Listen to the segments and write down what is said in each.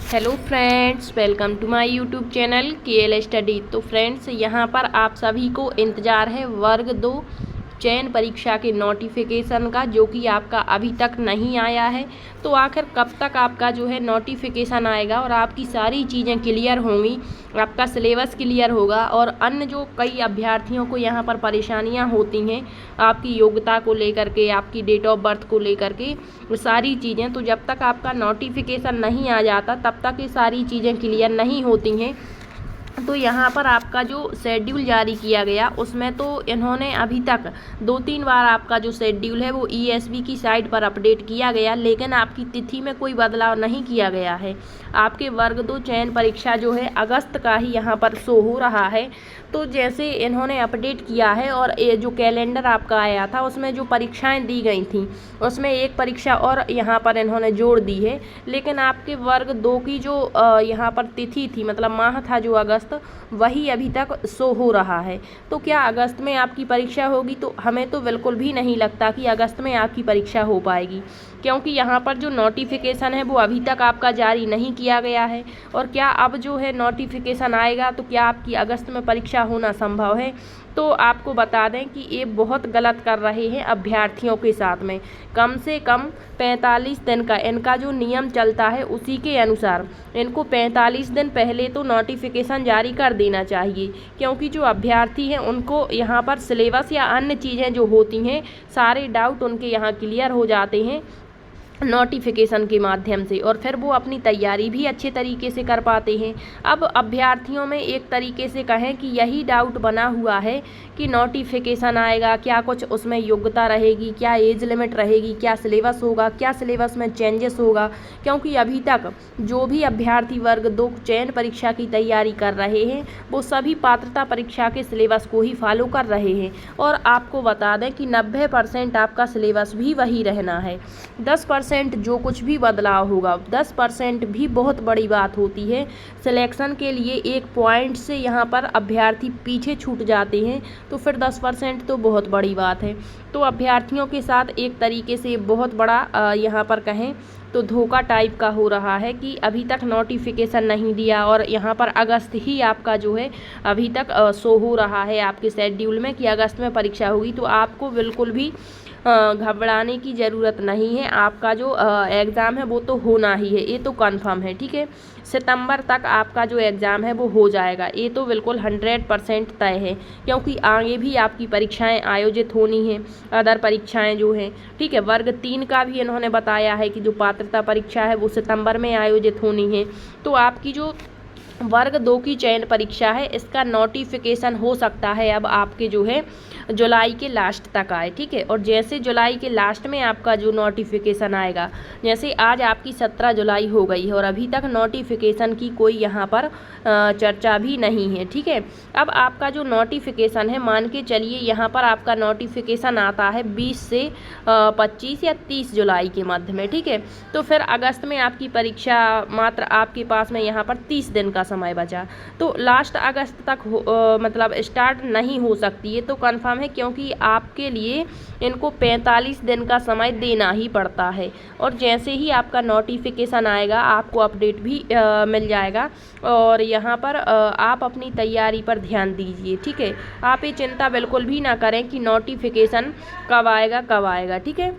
Hello friends, welcome to my YouTube channel KL study. तो friends, यहाँ पर आप सभी को इंतज़ार है वर्ग 2 चयन परीक्षा के नोटिफिकेशन का, जो कि आपका अभी तक नहीं आया है। तो आखिर कब तक आपका जो है नोटिफिकेशन आएगा और आपकी सारी चीज़ें क्लियर होंगी, आपका सिलेबस क्लियर होगा और अन्य जो कई अभ्यर्थियों को यहाँ पर परेशानियाँ होती हैं आपकी योग्यता को लेकर के, आपकी डेट ऑफ बर्थ को लेकर के, वो सारी चीज़ें, तो जब तक आपका नोटिफिकेशन नहीं आ जाता तब तक ये सारी चीज़ें क्लियर नहीं होती हैं। तो यहाँ पर आपका जो शेड्यूल जारी किया गया उसमें तो इन्होंने अभी तक 2-3 बार आपका जो शेड्यूल है वो ESB की साइट पर अपडेट किया गया, लेकिन आपकी तिथि में कोई बदलाव नहीं किया गया है। आपके वर्ग 2 चयन परीक्षा जो है अगस्त का ही यहाँ पर शो हो रहा है। तो जैसे इन्होंने अपडेट किया है और ये जो कैलेंडर आपका आया था उसमें जो परीक्षाएं दी गई थी उसमें एक परीक्षा और यहाँ पर इन्होंने जोड़ दी है, लेकिन आपके वर्ग 2 की जो यहाँ पर तिथि थी, मतलब माह था जो अगस्त, वही अभी तक शो हो रहा है। तो क्या अगस्त में आपकी परीक्षा होगी? तो हमें तो बिल्कुल भी नहीं लगता कि अगस्त में आपकी परीक्षा हो पाएगी, क्योंकि यहाँ पर जो नोटिफिकेशन है वो अभी तक आपका जारी नहीं किया गया है। और क्या अब जो है नोटिफिकेशन आएगा तो क्या आपकी अगस्त में परीक्षा होना संभव है? तो आपको बता दें कि ये बहुत गलत कर रहे हैं अभ्यर्थियों के साथ में। कम से कम 45 दिन का इनका जो नियम चलता है उसी के अनुसार इनको 45 दिन पहले तो नोटिफिकेशन जारी कर देना चाहिए, क्योंकि जो अभ्यर्थी हैं उनको यहाँ पर सिलेबस या अन्य चीज़ें जो होती हैं सारे डाउट उनके यहाँ क्लियर हो जाते हैं नोटिफिकेशन के माध्यम से, और फिर वो अपनी तैयारी भी अच्छे तरीके से कर पाते हैं। अब अभ्यर्थियों में एक तरीके से कहें कि यही डाउट बना हुआ है कि नोटिफिकेशन आएगा, क्या कुछ उसमें योग्यता रहेगी, क्या एज लिमिट रहेगी, क्या सिलेबस होगा, क्या सिलेबस में चेंजेस होगा, क्योंकि अभी तक जो भी अभ्यर्थी वर्ग 2 चयन परीक्षा की तैयारी कर रहे हैं वो सभी पात्रता परीक्षा के सिलेबस को ही फॉलो कर रहे हैं। और आपको बता दें कि 90% आपका सिलेबस भी वही रहना है। 10% जो कुछ भी बदलाव होगा, 10% भी बहुत बड़ी बात होती है। सिलेक्शन के लिए एक पॉइंट से यहाँ पर अभ्यर्थी पीछे छूट जाते हैं तो फिर 10% तो बहुत बड़ी बात है। तो अभ्यर्थियों के साथ एक तरीके से बहुत बड़ा यहाँ पर कहें तो धोखा टाइप का हो रहा है कि अभी तक नोटिफिकेशन नहीं दिया और यहाँ पर अगस्त ही आपका जो है अभी तक शो हो रहा है आपके शेड्यूल में कि अगस्त में परीक्षा होगी। तो आपको बिल्कुल भी घबराने की ज़रूरत नहीं है। आपका जो एग्ज़ाम है वो तो होना ही है, ये तो कंफर्म है, ठीक है। सितंबर तक आपका जो एग्ज़ाम है वो हो जाएगा, ये तो बिल्कुल 100% तय है, क्योंकि आगे भी आपकी परीक्षाएं आयोजित होनी हैं, अदर परीक्षाएं जो हैं, ठीक है। वर्ग 3 का भी इन्होंने बताया है कि जो पात्रता परीक्षा है वो सितंबर में आयोजित होनी है। तो आपकी जो वर्ग 2 की चयन परीक्षा है इसका नोटिफिकेशन हो सकता है अब आपके जो है जुलाई के लास्ट तक आए, ठीक है। और जैसे जुलाई के लास्ट में आपका जो नोटिफिकेशन आएगा, जैसे आज आपकी 17 जुलाई हो गई है और अभी तक नोटिफिकेशन की कोई यहाँ पर चर्चा भी नहीं है, ठीक है। अब आपका जो नोटिफिकेशन है, मान के चलिए यहाँ पर आपका नोटिफिकेशन आता है 20 से 25 या 30 जुलाई के मध्य में, ठीक है। तो फिर अगस्त में आपकी परीक्षा मात्र आपके पास में यहाँ पर 30 दिन का समय बचा, तो लास्ट अगस्त तक मतलब स्टार्ट नहीं हो सकती है, तो कंफर्म है, क्योंकि आपके लिए इनको 45 दिन का समय देना ही पड़ता है। और जैसे ही आपका नोटिफिकेशन आएगा आपको अपडेट भी मिल जाएगा। और यहाँ पर आप अपनी तैयारी पर ध्यान दीजिए, ठीक है। आप ये चिंता बिल्कुल भी ना करें कि नोटिफिकेशन कब आएगा, ठीक है।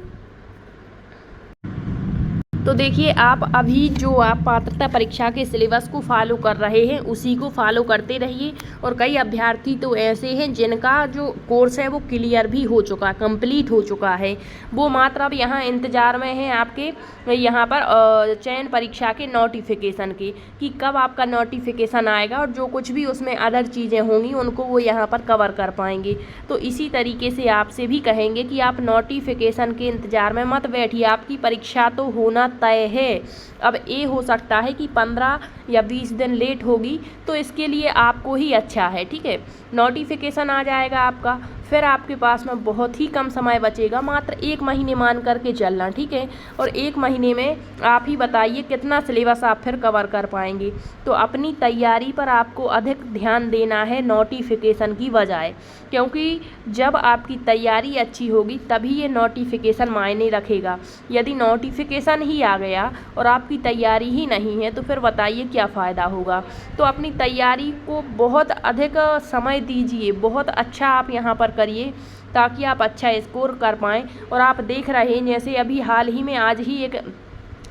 तो देखिए, आप अभी जो आप पात्रता परीक्षा के सिलेबस को फॉलो कर रहे हैं उसी को फॉलो करते रहिए। और कई अभ्यर्थी तो ऐसे हैं जिनका जो कोर्स है वो क्लियर भी हो चुका, कंप्लीट हो चुका है, वो मात्र अब यहाँ इंतज़ार में हैं आपके यहाँ पर चयन परीक्षा के नोटिफिकेशन के, कि कब आपका नोटिफिकेशन आएगा और जो कुछ भी उसमें अदर चीज़ें होंगी उनको वो यहाँ पर कवर कर पाएंगे। तो इसी तरीके से आपसे भी कहेंगे कि आप नोटिफिकेशन के इंतज़ार में मत बैठिए, आपकी परीक्षा तो होना तय है। अब ये हो सकता है कि 15 या 20 दिन लेट होगी, तो इसके लिए आपको ही अच्छा है, ठीक है। नोटिफिकेशन आ जाएगा आपका, फिर आपके पास में बहुत ही कम समय बचेगा, मात्र 1 महीने मान करके चलना, ठीक है। और 1 महीने में आप ही बताइए कितना सिलेबस आप फिर कवर कर पाएंगे। तो अपनी तैयारी पर आपको अधिक ध्यान देना है नोटिफिकेशन की बजाय, क्योंकि जब आपकी तैयारी अच्छी होगी तभी ये नोटिफिकेशन मायने रखेगा। यदि नोटिफिकेशन ही आ गया और आपकी तैयारी ही नहीं है तो फिर बताइए क्या फ़ायदा होगा। तो अपनी तैयारी को बहुत अधिक समय दीजिए, बहुत अच्छा आप यहाँ पर करिए ताकि आप अच्छा स्कोर कर पाएँ। और आप देख रहे हैं जैसे अभी हाल ही में आज ही एक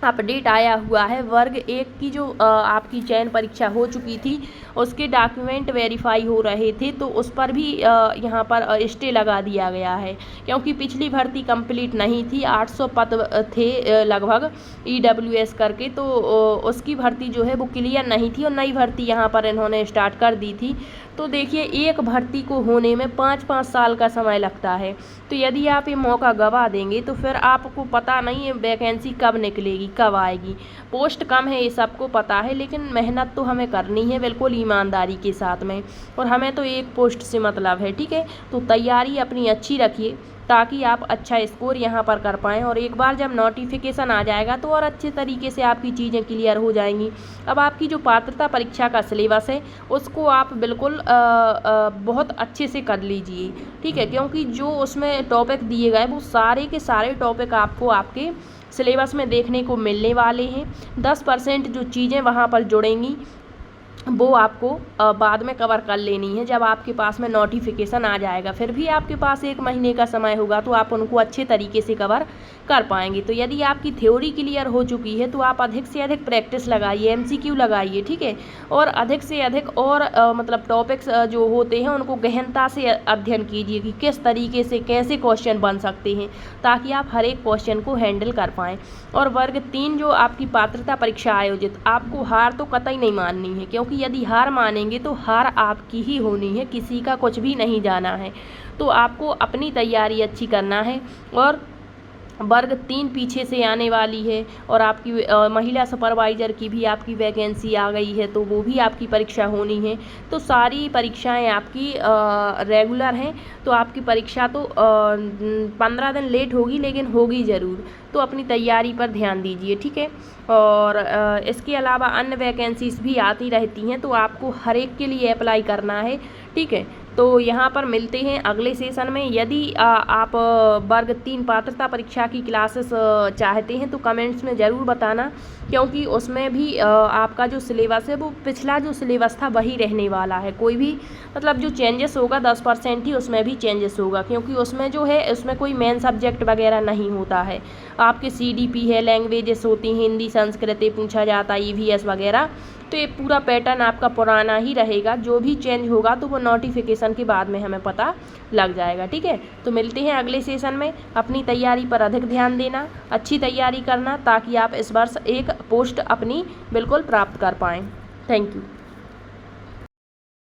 अपडेट आया हुआ है, वर्ग 1 की जो आपकी चयन परीक्षा हो चुकी थी उसके डॉक्यूमेंट वेरीफाई हो रहे थे, तो उस पर भी यहाँ पर स्टे लगा दिया गया है, क्योंकि पिछली भर्ती कंप्लीट नहीं थी। 800 पद थे लगभग EWS करके, तो उसकी भर्ती जो है वो क्लियर नहीं थी और नई भर्ती यहाँ पर इन्होंने स्टार्ट कर दी थी। तो देखिए एक भर्ती को होने में 5-5 साल का समय लगता है, तो यदि आप ये मौका गवा देंगे तो फिर आपको पता नहीं है वैकेंसी कब निकलेगी, कब आएगी। पोस्ट कम है ये सबको पता है, लेकिन मेहनत तो हमें करनी है बिल्कुल ईमानदारी के साथ में, और हमें तो एक पोस्ट से मतलब है, ठीक है। तो तैयारी अपनी अच्छी रखिए ताकि आप अच्छा स्कोर यहाँ पर कर पाएँ, और एक बार जब नोटिफिकेशन आ जाएगा तो और अच्छे तरीके से आपकी चीज़ें क्लियर हो जाएंगी। अब आपकी जो पात्रता परीक्षा का सिलेबस है उसको आप बिल्कुल बहुत अच्छे से कर लीजिए, ठीक है, क्योंकि जो उसमें टॉपिक दिए गए वो सारे के सारे टॉपिक आपको आपके सिलेबस में देखने को मिलने वाले हैं। 10% जो चीज़ें वहाँ पर जुड़ेंगी वो आपको बाद में कवर कर लेनी है जब आपके पास में नोटिफिकेशन आ जाएगा। फिर भी आपके पास 1 महीने का समय होगा तो आप उनको अच्छे तरीके से कवर कर पाएंगे। तो यदि आपकी थ्योरी क्लियर हो चुकी है तो आप अधिक से अधिक प्रैक्टिस लगाइए, MCQ लगाइए, ठीक है, और अधिक से अधिक और मतलब टॉपिक्स जो होते हैं उनको गहनता से अध्ययन कीजिए कि किस तरीके से कैसे क्वेश्चन बन सकते हैं, ताकि आप हर एक क्वेश्चन को हैंडल कर पाएँ। और वर्ग 3 जो आपकी पात्रता परीक्षा आयोजित, आपको हार तो कतई नहीं माननी है, क्योंकि यदि हार मानेंगे तो हार आपकी ही होनी है, किसी का कुछ भी नहीं जाना है। तो आपको अपनी तैयारी अच्छी करना है। और वर्ग 3 पीछे से आने वाली है, और आपकी महिला सुपरवाइज़र की भी आपकी वैकेंसी आ गई है, तो वो भी आपकी परीक्षा होनी है। तो सारी परीक्षाएं आपकी रेगुलर हैं, तो आपकी परीक्षा तो 15 दिन लेट होगी लेकिन होगी ज़रूर। तो अपनी तैयारी पर ध्यान दीजिए, ठीक है। और इसके अलावा अन्य वैकेंसीज भी आती रहती हैं, तो आपको हर एक के लिए अप्लाई करना है, ठीक है। तो यहाँ पर मिलते हैं अगले सेशन में। यदि आप वर्ग 3 पात्रता परीक्षा की क्लासेस चाहते हैं तो कमेंट्स में ज़रूर बताना, क्योंकि उसमें भी आपका जो सिलेबस है वो पिछला जो सिलेबस था वही रहने वाला है। कोई भी मतलब जो चेंजेस होगा 10% ही उसमें भी चेंजेस होगा, क्योंकि उसमें जो है उसमें कोई मेन सब्जेक्ट वगैरह नहीं होता है। आपके CDP है, लैंग्वेजेस होती हैं, हिंदी संस्कृत पूछा जाता है, EVS वगैरह। तो ये पूरा पैटर्न आपका पुराना ही रहेगा, जो भी चेंज होगा तो वो नोटिफिकेशन के बाद में हमें पता लग जाएगा, ठीक है। तो मिलते हैं अगले सेशन में। अपनी तैयारी पर अधिक ध्यान देना, अच्छी तैयारी करना, ताकि आप इस वर्ष एक पोस्ट अपनी बिल्कुल प्राप्त कर पाएँ। Thank you.